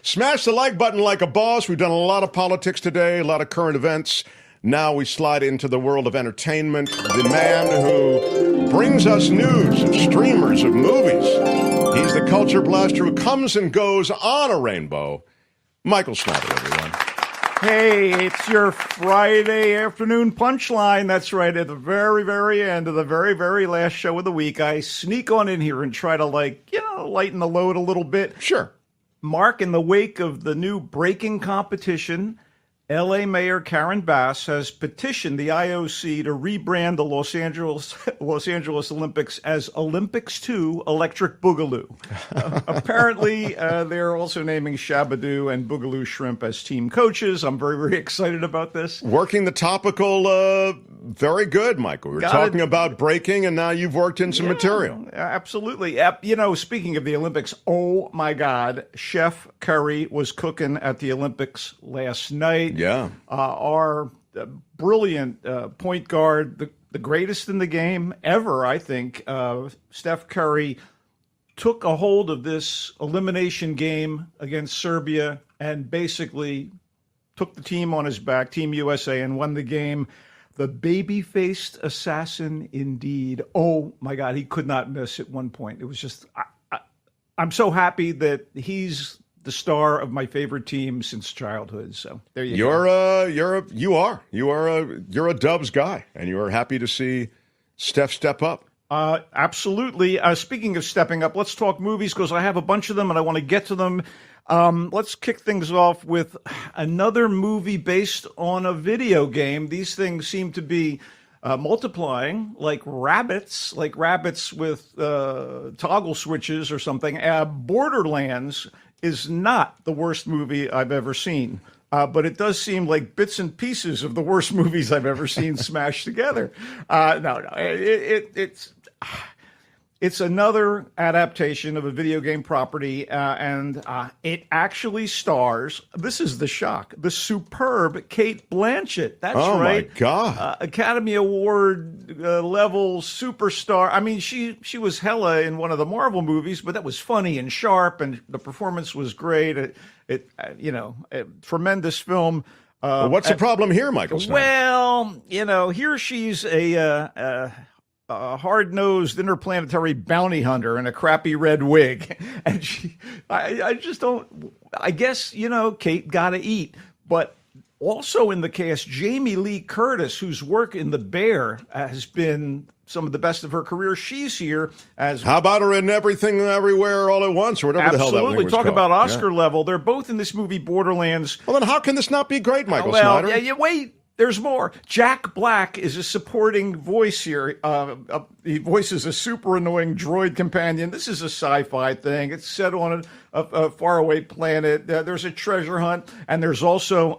Smash the like button like a boss. We've done a lot of politics today, a lot of current events. Now we slide into the world of entertainment. The man who brings us news of streamers, of movies. He's the culture blaster who comes and goes on a rainbow. Michael Snyder, everyone. Hey, it's your Friday afternoon punchline. That's right. At the very, very end of the very, very last show of the week, I sneak on in here and try to, lighten the load a little bit. Sure. Mark, in the wake of the new breaking competition, L.A. Mayor Karen Bass has petitioned the IOC to rebrand the Los Angeles Olympics as Olympics 2 Electric Boogaloo. Apparently, they're also naming Shabadoo and Boogaloo Shrimp as team coaches. I'm very, very excited about this. Working the topical, very good, Michael. We were talking about breaking, and now you've worked in some material. Absolutely. Speaking of the Olympics, oh, my God, Chef Curry was cooking at the Olympics last night. Yeah. Our brilliant point guard, the greatest in the game ever, I think, Steph Curry, took a hold of this elimination game against Serbia and basically took the team on his back, Team USA, and won the game. The baby-faced assassin, indeed. Oh, my God, he could not miss at one point. It was just, I'm so happy that he's the star of my favorite team since childhood. So there you go. You're a Dubs guy, and you are happy to see Steph step up. Absolutely. Speaking of stepping up, let's talk movies because I have a bunch of them and I want to get to them. Let's kick things off with another movie based on a video game. These things seem to be multiplying like rabbits with toggle switches or something. Borderlands is not the worst movie I've ever seen. But it does seem like bits and pieces of the worst movies I've ever seen smashed together. It's another adaptation of a video game property, and it actually stars, this is the shock, the superb Cate Blanchett. That's right. Oh, my God. Academy Award level superstar. I mean, she was hella in one of the Marvel movies, but that was funny and sharp, and the performance was great. A tremendous film. What's the problem here, Michael Snyder? Well, here she's a hard-nosed interplanetary bounty hunter in a crappy red wig. And I just don't, I guess, Kate gotta eat. But also in the cast, Jamie Lee Curtis, whose work in The Bear has been some of the best of her career. She's here as... How about her in Everything Everywhere All at Once, or whatever the hell that thing was Absolutely. Talk called. about Oscar level. They're both in this movie, Borderlands. Well, then how can this not be great, Michael Snyder? Yeah, wait. There's more. Jack Black is a supporting voice here. He voices a super annoying droid companion. This is a sci-fi thing. It's set on a faraway planet. There's a treasure hunt. And there's also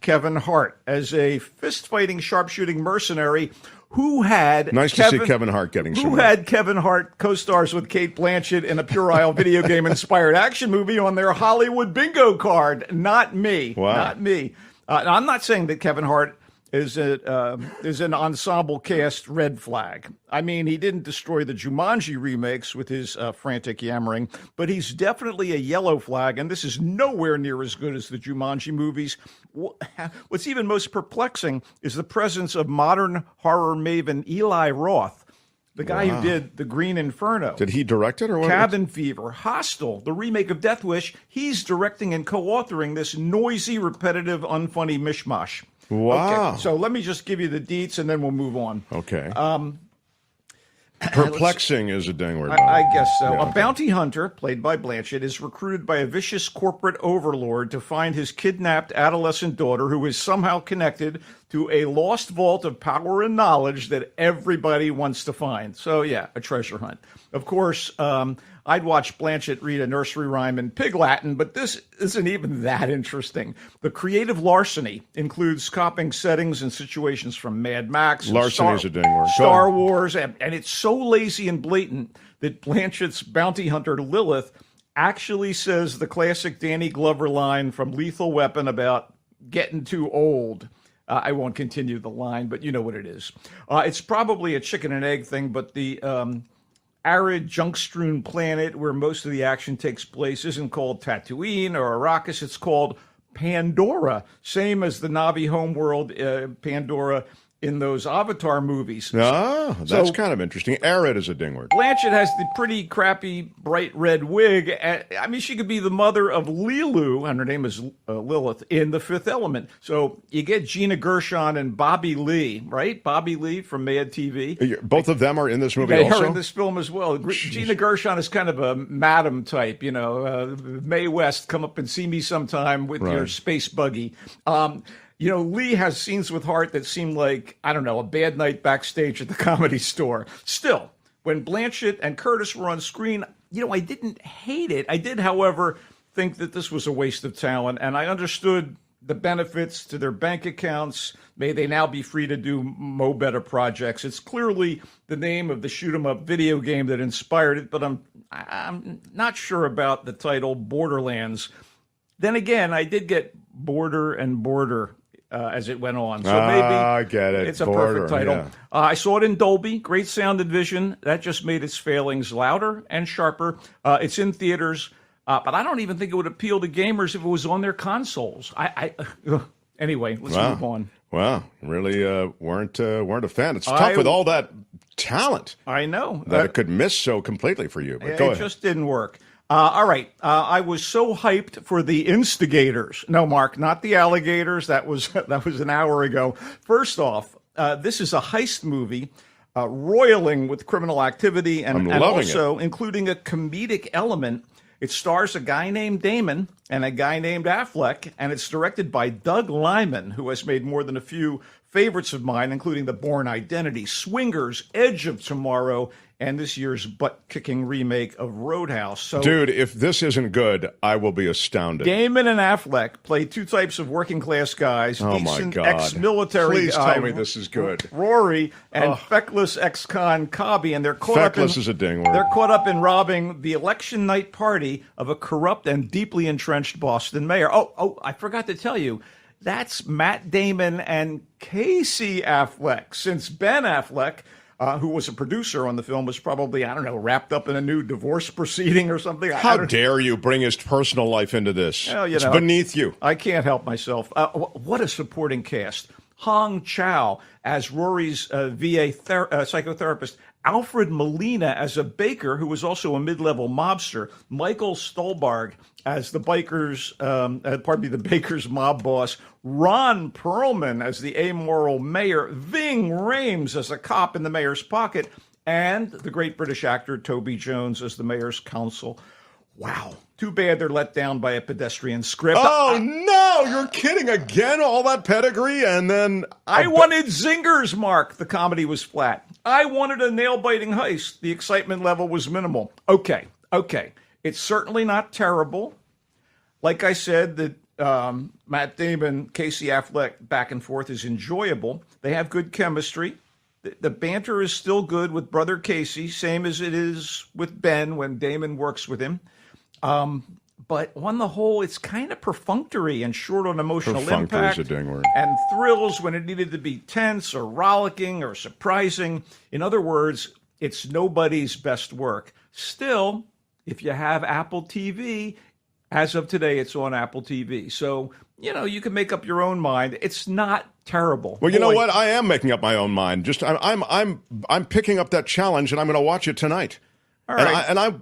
Kevin Hart as a fist-fighting, sharpshooting mercenary who had... Nice to see Kevin Hart getting some... Who had Kevin Hart co-stars with Cate Blanchett in a Puerile video game-inspired action movie on their Hollywood bingo card. Not me. Wow. Not me. I'm not saying that Kevin Hart is an ensemble cast red flag. I mean, he didn't destroy the Jumanji remakes with his frantic yammering, but he's definitely a yellow flag, and this is nowhere near as good as the Jumanji movies. What's even most perplexing is the presence of modern horror maven Eli Roth, the guy who did The Green Inferno. Did he direct it or what? Cabin Fever, Hostel, the remake of Death Wish. He's directing and co-authoring this noisy, repetitive, unfunny mishmash. Wow. Okay, so let me just give you the deets and then we'll move on. Okay. Perplexing is a dang word. I guess so. Yeah, A bounty hunter, played by Blanchett, is recruited by a vicious corporate overlord to find his kidnapped adolescent daughter, who is somehow connected to a lost vault of power and knowledge that everybody wants to find. So, yeah, a treasure hunt. Of course, I'd watch Blanchett read a nursery rhyme in Pig Latin, but this isn't even that interesting. The creative larceny includes copying settings and situations from Mad Max, Larceny is a dang word. Star Wars, and it's so lazy and blatant that Blanchett's bounty hunter Lilith actually says the classic Danny Glover line from Lethal Weapon about getting too old. I won't continue the line, but you know what it is. It's probably a chicken and egg thing, but the arid, junk-strewn planet where most of the action takes place isn't called Tatooine or Arrakis. It's called Pandora, same as the Na'vi homeworld, Pandora, in those Avatar movies. Ah, that's kind of interesting. Arid is a ding word. Blanchett has the pretty crappy bright red wig. I mean, she could be the mother of Lilu, and her name is Lilith, in The Fifth Element. So you get Gina Gershon and Bobby Lee, right? Bobby Lee from Mad TV. Both of them are in this movie They also? are in this film as well. Gina Gershon is kind of a madam type, Mae West, come up and see me sometime with your space buggy. Lee has scenes with Hart that seem like, I don't know, a bad night backstage at the Comedy Store. Still, when Blanchett and Curtis were on screen, I didn't hate it. I did, however, think that this was a waste of talent, and I understood the benefits to their bank accounts. May they now be free to do better projects. It's clearly the name of the shoot-'em-up video game that inspired it, but I'm not sure about the title Borderlands. Then again, I did get Border and Border as it went on. So maybe I get it. It's a Border, perfect title. yeah. I saw it in Dolby, great sound and vision. That just made its failings louder and sharper. It's in theaters, but I don't even think it would appeal to gamers if it was on their consoles. Anyway, let's move on. Wow, really weren't a fan. It's tough with all that talent. I know. That it could miss so completely for you. But go ahead. It just didn't work. All right. I was so hyped for The Instigators. No, Mark, not The Alligators. That was an hour ago. First off, this is a heist movie, roiling with criminal activity and also including a comedic element. It stars a guy named Damon and a guy named Affleck, and it's directed by Doug Liman, who has made more than a few favorites of mine, including The Bourne Identity, Swingers, Edge of Tomorrow, and this year's butt-kicking remake of Roadhouse. So, dude, if this isn't good, I will be astounded. Damon and Affleck play two types of working-class guys. Oh, decent my God. Ex-military Please guy, tell me this is good. Rory, and feckless ex-con Cobby, and they're caught feckless is a ding word. They're caught up in robbing the election night party of a corrupt and deeply entrenched Boston mayor. Oh, I forgot to tell you. That's Matt Damon and Casey Affleck, since Ben Affleck, who was a producer on the film, was probably, wrapped up in a new divorce proceeding or something. How dare you bring his personal life into this? Well, it's beneath you. I can't help myself. What a supporting cast. Hong Chow as Rory's VA psychotherapist. Alfred Molina as a baker who was also a mid-level mobster. Michael Stolberg as the baker's mob boss. Ron Perlman as the amoral mayor. Ving Rhames as a cop in the mayor's pocket. And the great British actor Toby Jones as the mayor's counsel. Wow. Too bad they're let down by a pedestrian script. Oh, no! You're kidding again? All that pedigree and then... I wanted zingers, Mark. The comedy was flat. I wanted a nail-biting heist. The excitement level was minimal. Okay. It's certainly not terrible. Like I said, that Matt Damon, Casey Affleck back and forth is enjoyable. They have good chemistry. The banter is still good with brother Casey, same as it is with Ben when Damon works with him. But on the whole, it's kind of perfunctory and short on emotional impact is a ding word. and thrills when it needed to be tense or rollicking or surprising. In other words, it's nobody's best work. Still, if you have Apple TV, as of today, it's on Apple TV. So, you can make up your own mind. It's not terrible. Well, you know what? I am making up my own mind. Just I'm picking up that challenge, and I'm going to watch it tonight. All right. And I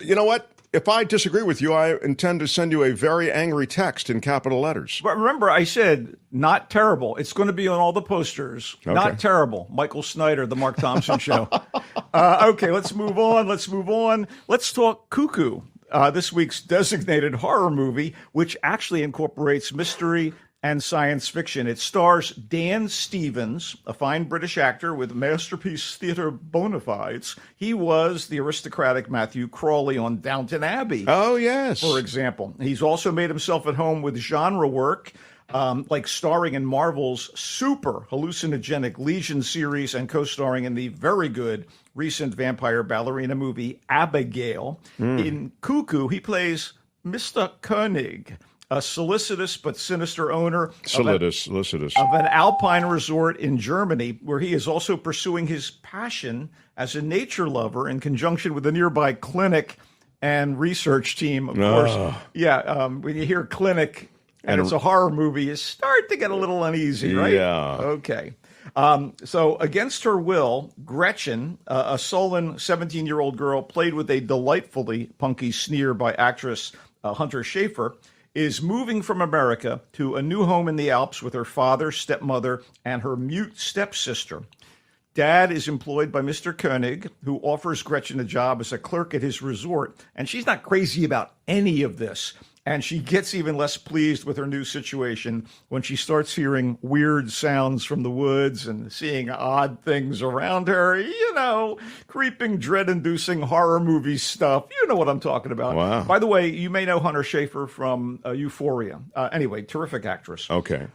you know what? If I disagree with you, I intend to send you a very angry text in capital letters. But remember, I said not terrible. It's going to be on all the posters. Okay. Not terrible. Michael Snyder, The Mark Thompson Show. Okay, let's move on. Let's talk Cuckoo. This week's designated horror movie, which actually incorporates mystery and science fiction. It stars Dan Stevens, a fine British actor with masterpiece theater bona fides. He was the aristocratic Matthew Crawley on Downton Abbey. Oh, yes. For example. He's also made himself at home with genre work, like starring in Marvel's super hallucinogenic Legion series and co-starring in the very good recent vampire ballerina movie Abigail. In Cuckoo, he plays Mr. Koenig, a solicitous but sinister owner Solicitous. of an alpine resort in Germany, where he is also pursuing his passion as a nature lover in conjunction with a nearby clinic and research team, of course. Yeah, when you hear clinic and it's a horror movie, you start to get a little uneasy, right? Yeah. Okay. So against her will, Gretchen, a sullen 17-year-old girl played with a delightfully punky sneer by actress Hunter Schafer, is moving from America to a new home in the Alps with her father, stepmother, and her mute stepsister. Dad is employed by Mr. Koenig, who offers Gretchen a job as a clerk at his resort, and she's not crazy about any of this. And she gets even less pleased with her new situation when she starts hearing weird sounds from the woods and seeing odd things around her. You know, creeping, dread-inducing horror movie stuff. You know what I'm talking about. Wow. By the way, you may know Hunter Schafer from Euphoria. Anyway, terrific actress. Okay.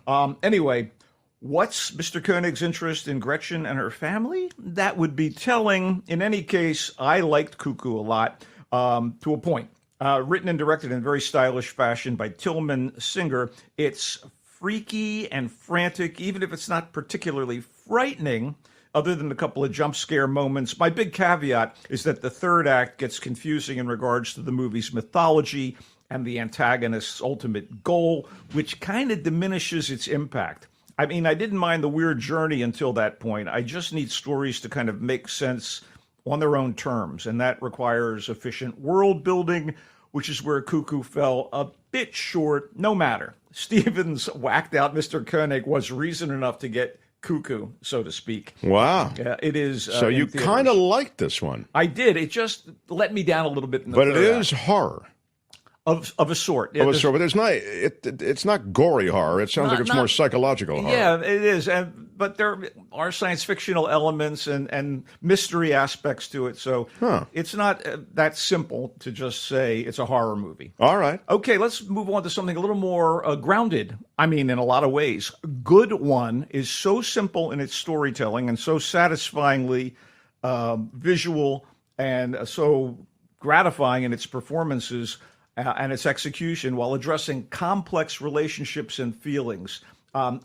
Anyway, what's Mr. Koenig's interest in Gretchen and her family? That would be telling. In any case, I liked Cuckoo a lot, to a point. Written and directed in very stylish fashion by Tillman Singer. It's freaky and frantic, even if it's not particularly frightening, other than a couple of jump scare moments. My big caveat is that the third act gets confusing in regards to the movie's mythology and the antagonist's ultimate goal, which kind of diminishes its impact. I mean, I didn't mind the weird journey until that point. I just need stories to kind of make sense on their own terms, and that requires efficient world building, which is where Cuckoo fell a bit short. No matter. Stevens whacked out Mr. Koenig was reason enough to get Cuckoo, so to speak. Wow. It is. So you kind of liked this one. I did. It just let me down a little bit in the But it third is act. horror. Of a sort. Of a sort, but it's not gory horror. It sounds like it's more psychological horror. Yeah, it is. But there are science fictional elements and mystery aspects to it. So it's not that simple to just say it's a horror movie. All right. Okay, let's move on to something a little more grounded. I mean, in a lot of ways. Good One is so simple in its storytelling and so satisfyingly visual and so gratifying in its performances and its execution while addressing complex relationships and feelings.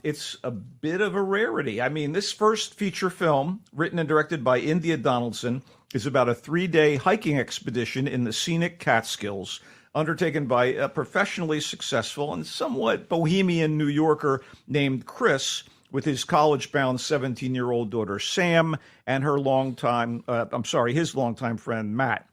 It's a bit of a rarity. I mean, this first feature film, written and directed by India Donaldson, is about a 3-day hiking expedition in the scenic Catskills, undertaken by a professionally successful and somewhat bohemian New Yorker named Chris, with his college-bound 17-year-old daughter Sam and her his longtime friend Matt.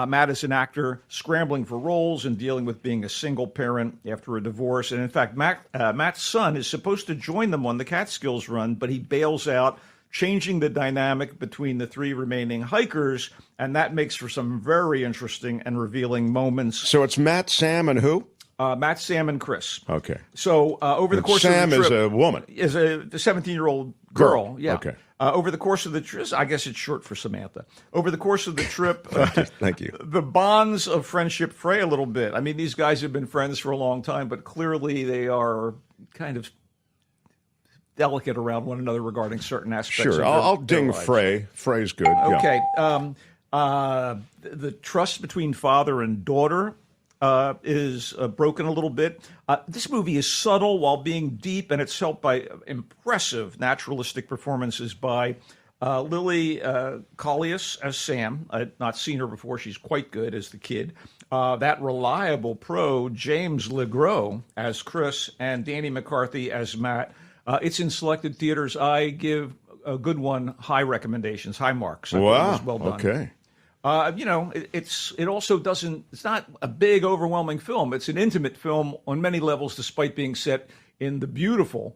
Matt is an actor scrambling for roles and dealing with being a single parent after a divorce. And in fact, Matt's son is supposed to join them on the Catskills run, but he bails out, changing the dynamic between the three remaining hikers. And that makes for some very interesting and revealing moments. So it's Matt, Sam, and who? Matt, Sam, and Chris. Okay. So over the course Sam of the trip... is a woman. Is a 17-year-old girl. Yeah. Okay. Over the course of the trip, I guess it's short for Samantha. Over the course of the trip, Thank you. The bonds of friendship fray a little bit. I mean, these guys have been friends for a long time, but clearly they are kind of delicate around one another regarding certain aspects. Sure, of I'll their ding lives. Fray. Fray's good. Okay. Yeah. The trust between father and daughter is broken a little bit. This movie is subtle while being deep, and it's helped by impressive naturalistic performances by Lily Collius as Sam. I'd not seen her before. She's quite good as the kid. That reliable pro, James LeGros as Chris, and Danny McCarthy as Matt. It's in selected theaters. I give a Good One high recommendations, high marks. I thought it was well done. Okay. It also doesn't. It's not a big, overwhelming film. It's an intimate film on many levels, despite being set in the beautiful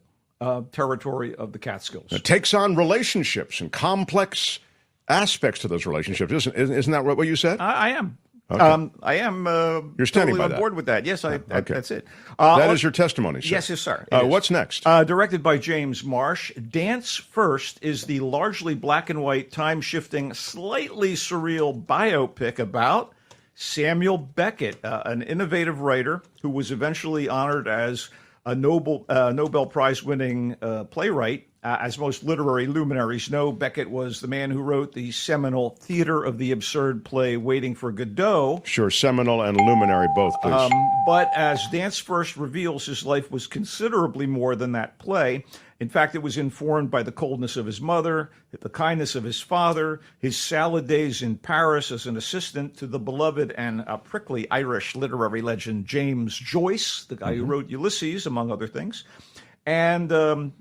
territory of the Catskills. It takes on relationships and complex aspects to those relationships. Isn't that what you said? I am. Okay. I am. You're standing totally by on that. board with that. Yes, Okay. that's it. That is your testimony, sir. Yes, sir. It is. What's next? Directed by James Marsh, Dance First is the largely black and white, time-shifting, slightly surreal biopic about Samuel Beckett, an innovative writer who was eventually honored as a Nobel Prize-winning playwright As most literary luminaries know, Beckett was the man who wrote the seminal Theater of the Absurd play Waiting for Godot. Sure, seminal and luminary both, please. But as Dance First reveals, his life was considerably more than that play. In fact, it was informed by the coldness of his mother, the kindness of his father, his salad days in Paris as an assistant to the beloved and prickly Irish literary legend James Joyce, the guy who wrote Ulysses, among other things. And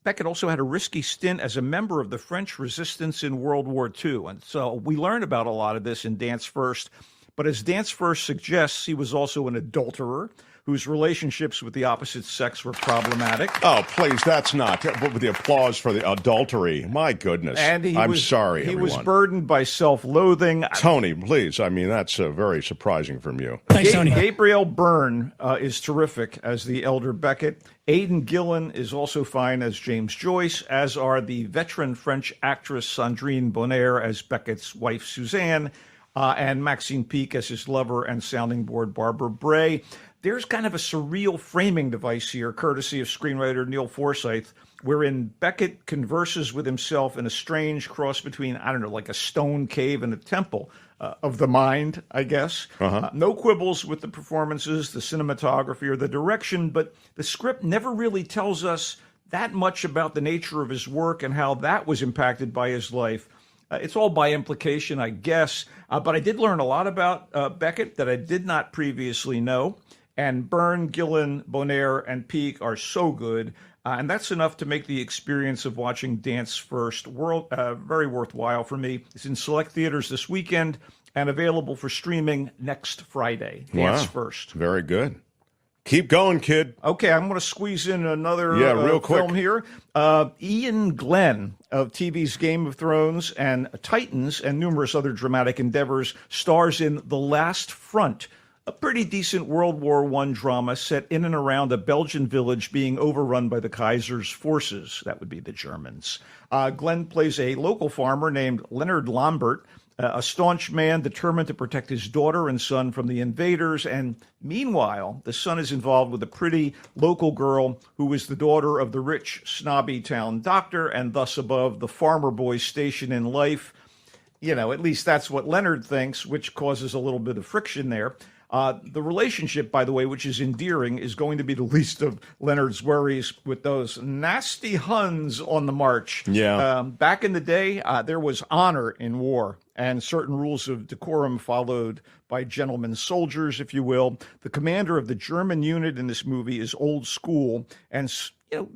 Beckett also had a risky stint as a member of the French resistance in World War II. And so we learn about a lot of this in Dance First. But as Dance First suggests, he was also an adulterer whose relationships with the opposite sex were problematic. Oh, please, that's not. With the applause for the adultery. My goodness. And I'm sorry, he everyone. was burdened by self-loathing. Tony, please. I mean, that's very surprising from you. Thanks, Tony. Gabriel Byrne is terrific as the elder Beckett. Aidan Gillen is also fine as James Joyce, as are the veteran French actress Sandrine Bonnaire as Beckett's wife Suzanne, and Maxine Peake as his lover and sounding board Barbara Bray. There's kind of a surreal framing device here, courtesy of screenwriter Neil Forsythe, wherein Beckett converses with himself in a strange cross between, I don't know, like a stone cave and a temple of the mind, I guess. No quibbles with the performances, the cinematography, or the direction, but the script never really tells us that much about the nature of his work and how that was impacted by his life. It's all by implication, I guess. But I did learn a lot about Beckett that I did not previously know. And Byrne, Gillen, Bonnaire, and Peake are so good. And that's enough to make the experience of watching Dance First very worthwhile for me. It's in select theaters this weekend and available for streaming next Friday. Dance First. Very good. Keep going, kid. Okay, I'm going to squeeze in another real quick. film here. Ian Glenn of TV's Game of Thrones and Titans and numerous other dramatic endeavors stars in The Last Front, a pretty decent World War I drama set in and around a Belgian village being overrun by the Kaiser's forces. That would be the Germans. Glenn plays a local farmer named Leonard Lambert, a staunch man determined to protect his daughter and son from the invaders. And meanwhile, the son is involved with a pretty local girl who is the daughter of the rich, snobby town doctor and thus above the farmer boy's station in life. You know, at least that's what Leonard thinks, which causes a little bit of friction there. The relationship, by the way, which is endearing, is going to be the least of Leonard's worries with those nasty Huns on the march. Yeah. Back in the day, there was honor in war, and certain rules of decorum followed by gentlemen soldiers, if you will. The commander of the German unit in this movie is old school and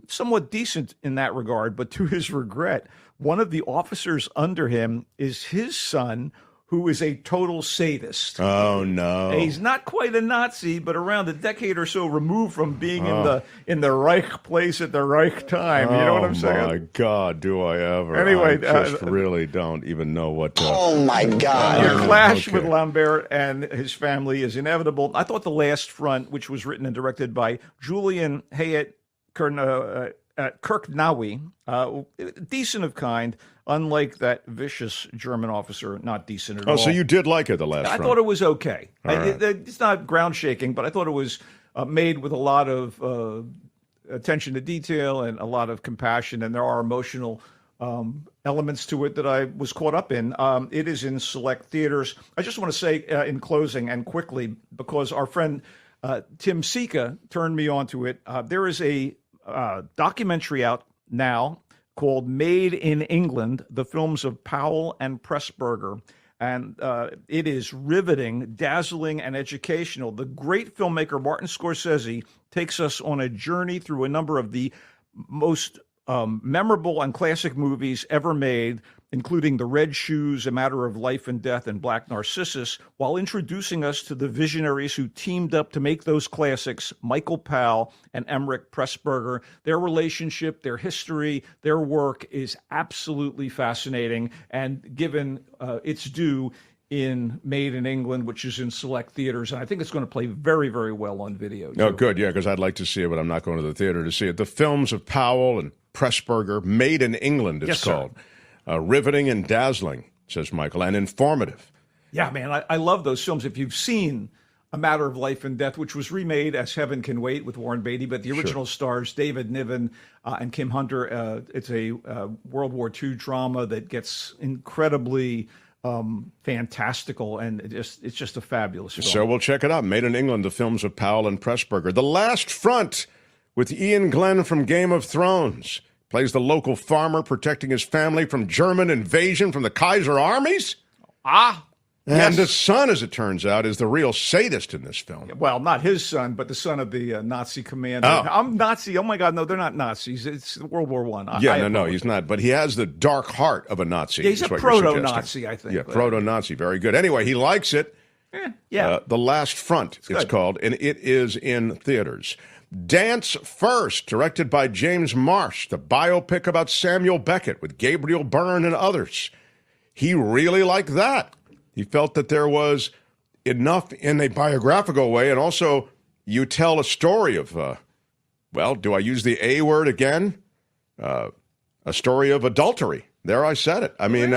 somewhat decent in that regard, but to his regret, one of the officers under him is his son, who is a total sadist. Oh, no. He's not quite a Nazi, but around a decade or so removed from being in the Reich place at the Reich time. You know what I'm saying? Oh, my God, do I ever. Anyway, I just really don't even know what to... Oh, my God. Your clash with Lambert and his family is inevitable. I thought The Last Front, which was written and directed by Julian Hayat Kirknawi, decent of kind, unlike that vicious German officer, not decent at all. Oh, so you did like it, The Last I Front? thought it was okay. Right. It's not ground shaking, but I thought it was made with a lot of attention to detail and a lot of compassion, and there are emotional elements to it that I was caught up in. It is in select theaters. I just want to say in closing and quickly, because our friend Tim Sika turned me onto it, there is a documentary out now called Made in England, the films of Powell and Pressburger. And it is riveting, dazzling, and educational. The great filmmaker Martin Scorsese takes us on a journey through a number of the most memorable and classic movies ever made, including The Red Shoes, A Matter of Life and Death, and Black Narcissus, while introducing us to the visionaries who teamed up to make those classics, Michael Powell and Emmerich Pressburger. Their relationship, their history, their work is absolutely fascinating, and given its due in Made in England, which is in select theaters. And I think it's going to play very, very well on video. Oh, good, yeah, because I'd like to see it, but I'm not going to the theater to see it. The films of Powell and Pressburger, Made in England, it's called. Riveting and dazzling, says Michael, and informative. Yeah, man, I love those films. If you've seen A Matter of Life and Death, which was remade as Heaven Can Wait with Warren Beatty, but the original stars David Niven and Kim Hunter. It's a World War II drama that gets incredibly fantastical, and it's just a fabulous film. So we'll check it out. Made in England, the films of Powell and Pressburger. The Last Front with Ian Glenn from Game of Thrones. Plays the local farmer protecting his family from German invasion from the Kaiser armies. And his son, as it turns out, is the real sadist in this film. Well, not his son, but the son of the Nazi commander. I'm Nazi. Oh, my God. No, they're not Nazis. It's World War I. No, he's not. But he has the dark heart of a Nazi. Yeah, he's a proto-Nazi, I think. Yeah, proto-Nazi. Very good. Anyway, he likes it. The Last Front, it's called, and it is in theaters. Dance First, directed by James Marsh, the biopic about Samuel Beckett with Gabriel Byrne and others. He really liked that. He felt that there was enough in a biographical way, and also you tell a story of, do I use the A word again? A story of adultery. There, I said it. I mean,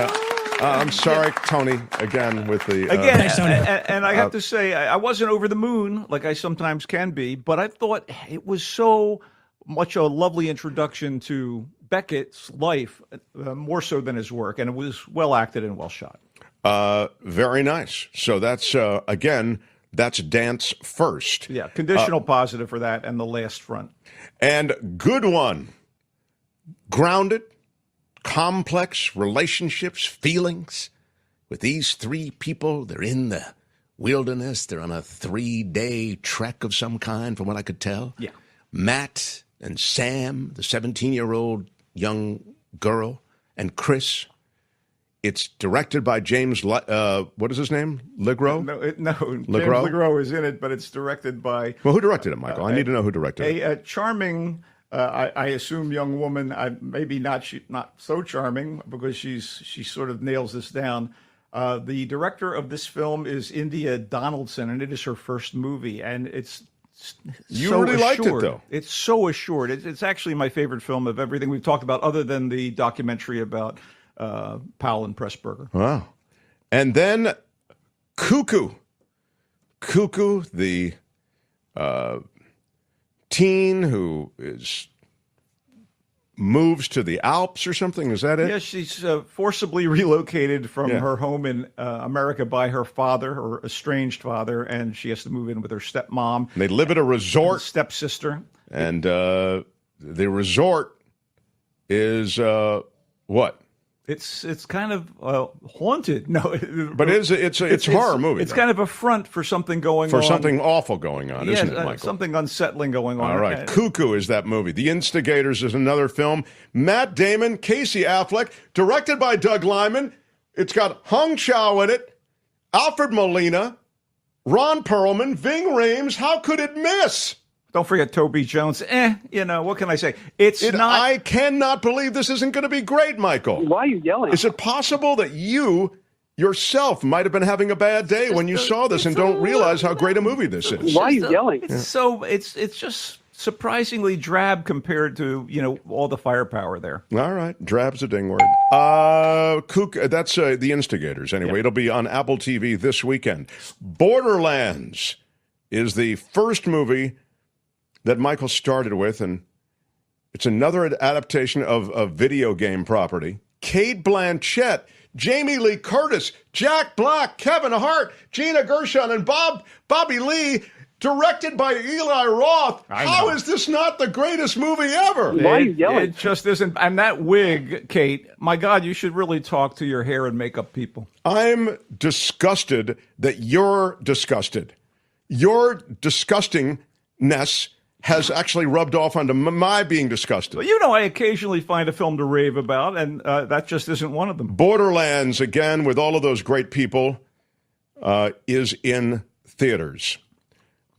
I'm sorry, Tony, again, with the... and I have to say, I wasn't over the moon, like I sometimes can be, but I thought it was so much a lovely introduction to Beckett's life, more so than his work, and it was well acted and well shot. Very nice. So that's, again, that's Dance First. Yeah, conditional positive for that and The Last Front. And good one. Grounded, complex relationships, feelings. With these three people, they're in the wilderness. They're on a 3-day trek of some kind, from what I could tell. Yeah. Matt and Sam, the 17-year-old young girl, and Chris. It's directed by James, what is his name? Legros? No, James Legros is in it, but it's directed by... Well, who directed it, Michael? I need to know who directed it. A charming, I assume, young woman, maybe not so charming, because she sort of nails this down. The director of this film is India Donaldson, and it is her first movie, and it's You so really liked it, though. It's so assured. It's actually my favorite film of everything we've talked about, other than the documentary about... Powell and Pressburger. Wow. And then Cuckoo, the teen who moves to the Alps or something. Is that it? Yeah, she's forcibly relocated from her home in America by her father, her estranged father, and she has to move in with her stepmom. They live at a resort. Stepsister. And the resort is what? It's kind of haunted. No, but it's a horror movie. It's kind of a front for something going on. For something awful going on, isn't it, Michael? Something unsettling going on. All right. Cuckoo is that movie. The Instigators is another film. Matt Damon, Casey Affleck, directed by Doug Liman. It's got Hung Chow in it, Alfred Molina, Ron Perlman, Ving Rhames. How could it miss? Don't forget Toby Jones. What can I say? I cannot believe this isn't going to be great, Michael. Why are you yelling? Is it possible that you yourself might have been having a bad day when you saw this and don't realize how great a movie this is? Why are you yelling? It's just surprisingly drab compared to, all the firepower there. All right. Drab's a ding word. That's The Instigators. Anyway, It'll be on Apple TV this weekend. Borderlands is the first movie that Michael started with, and it's another adaptation of a video game property. Cate Blanchett, Jamie Lee Curtis, Jack Black, Kevin Hart, Gina Gershon, and Bobby Lee, directed by Eli Roth. How is this not the greatest movie ever? Why are you yelling? It just isn't. And that wig, Kate, my God, you should really talk to your hair and makeup people. I'm disgusted that you're disgusted. Your disgustingness has actually rubbed off onto my being disgusted. Well, I occasionally find a film to rave about, and that just isn't one of them. Borderlands, again, with all of those great people, is in theaters.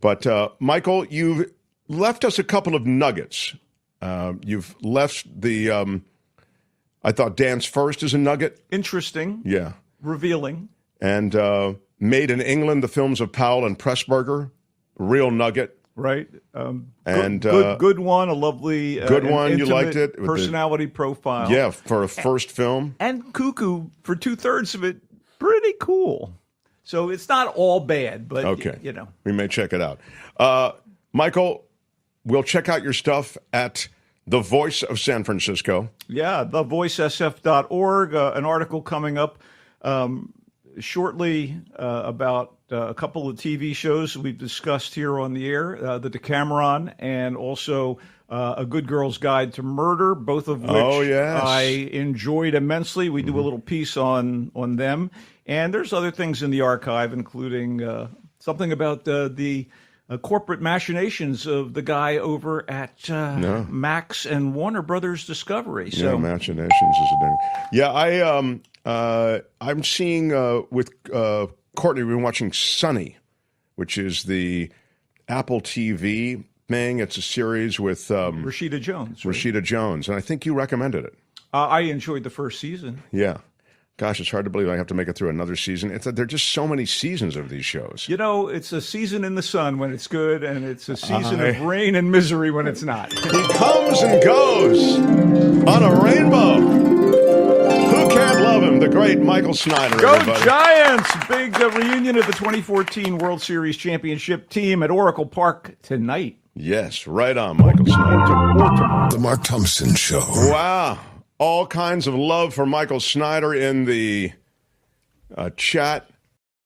But, Michael, you've left us a couple of nuggets. You've left I thought Dance First is a nugget. Interesting. Yeah. Revealing. And Made in England, the films of Powell and Pressburger, real nugget. Right. Good one, a lovely good one. You liked it. Personality profile. Yeah, for a first film. And Cuckoo, for 2/3 of it, pretty cool. So it's not all bad, but, Okay. you know. We may check it out. Michael, we'll check out your stuff at The Voice of San Francisco. Yeah, thevoicesf.org. An article coming up shortly about a couple of TV shows we've discussed here on the air, the Decameron and also A Good Girl's Guide to Murder, both of which I enjoyed immensely. We do a little piece on them. And there's other things in the archive, including something about the corporate machinations of the guy over at Max and Warner Brothers Discovery. So yeah, machinations is a thing. Yeah, I'm seeing with Courtney, we've been watching Sunny, which is the Apple TV thing. It's a series with Rashida Jones. Right? Rashida Jones, and I think you recommended it. I enjoyed the first season. Yeah. Gosh, it's hard to believe I have to make it through another season. There are just so many seasons of these shows. You know, it's a season in the sun when it's good, and it's a season of rain and misery when it's not. He comes and goes on a rainbow. Who can't love him? The great Michael Snyder, Go everybody. Giants! Big reunion of the 2014 World Series championship team at Oracle Park tonight. Yes, right on, Michael Snyder. The Mark Thompson Show. Wow. All kinds of love for Michael Snyder in the chat.